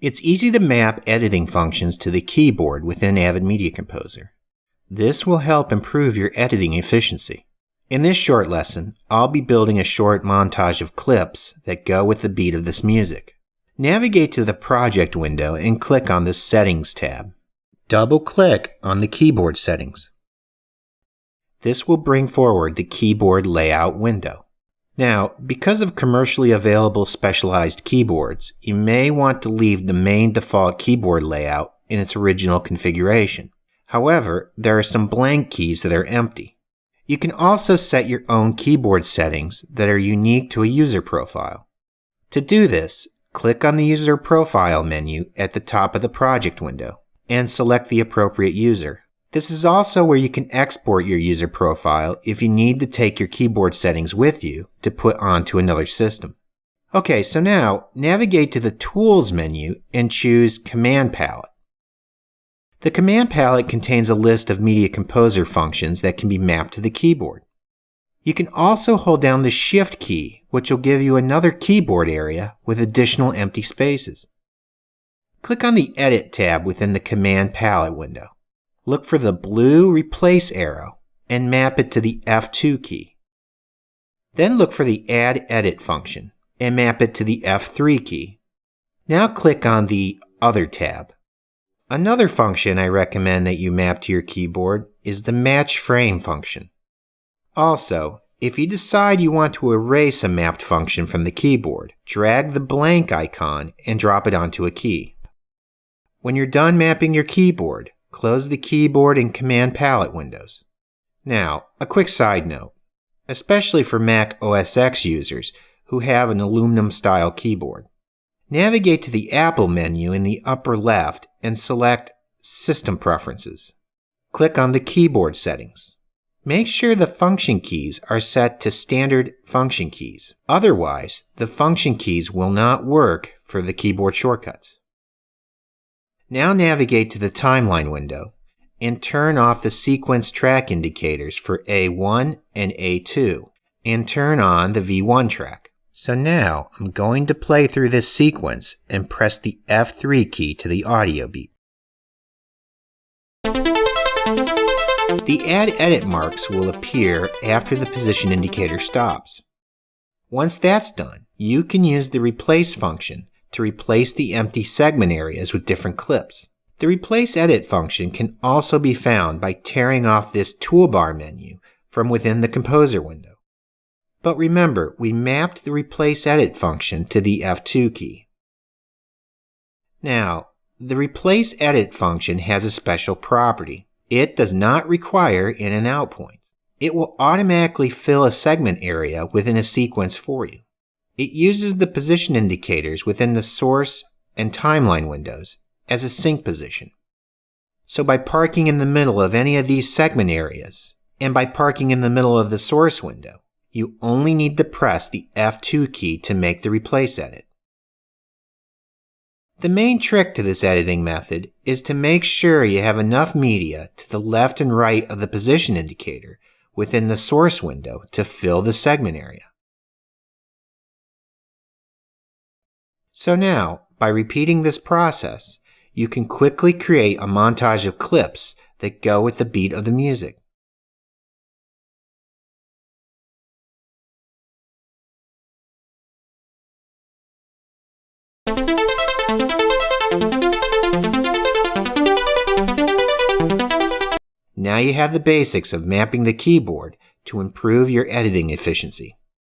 It's easy to map editing functions to the keyboard within Avid Media Composer. This will help improve your editing efficiency. In this short lesson, I'll be building a short montage of clips that go with the beat of this music. Navigate to the Project window and click on the Settings tab. Double-click on the keyboard settings. This will bring forward the keyboard layout window. Now, because of commercially available specialized keyboards, you may want to leave the main default keyboard layout in its original configuration. However, there are some blank keys that are empty. You can also set your own keyboard settings that are unique to a user profile. To do this, click on the User Profile menu at the top of the Project window and select the appropriate user. This is also where you can export your user profile if you need to take your keyboard settings with you to put onto another system. Okay, so now navigate to the Tools menu and choose Command Palette. The Command Palette contains a list of Media Composer functions that can be mapped to the keyboard. You can also hold down the Shift key, which will give you another keyboard area with additional empty spaces. Click on the Edit tab within the Command Palette window. Look for the blue Replace arrow and map it to the F2 key. Then look for the Add Edit function and map it to the F3 key. Now click on the Other tab. Another function I recommend that you map to your keyboard is the Match Frame function. Also, if you decide you want to erase a mapped function from the keyboard, drag the blank icon and drop it onto a key. When you're done mapping your keyboard, close the Keyboard and Command Palette windows. Now, a quick side note, especially for Mac OS X users who have an aluminum-style keyboard. Navigate to the Apple menu in the upper left and select System Preferences. Click on the Keyboard Settings. Make sure the function keys are set to standard function keys. Otherwise, the function keys will not work for the keyboard shortcuts. Now navigate to the Timeline window and turn off the sequence track indicators for A1 and A2 and turn on the V1 track. So now I'm going to play through this sequence and press the F3 key to the audio beat. The Add Edit marks will appear after the position indicator stops. Once that's done, you can use the Replace function to replace the empty segment areas with different clips. The Replace Edit function can also be found by tearing off this toolbar menu from within the Composer window. But remember, we mapped the Replace Edit function to the F2 key. Now, the Replace Edit function has a special property. It does not require in and out points. It will automatically fill a segment area within a sequence for you. It uses the position indicators within the source and timeline windows as a sync position. So by parking in the middle of any of these segment areas, and by parking in the middle of the source window, you only need to press the F2 key to make the Replace Edit. The main trick to this editing method is to make sure you have enough media to the left and right of the position indicator within the source window to fill the segment area. So now, by repeating this process, you can quickly create a montage of clips that go with the beat of the music. Now you have the basics of mapping the keyboard to improve your editing efficiency.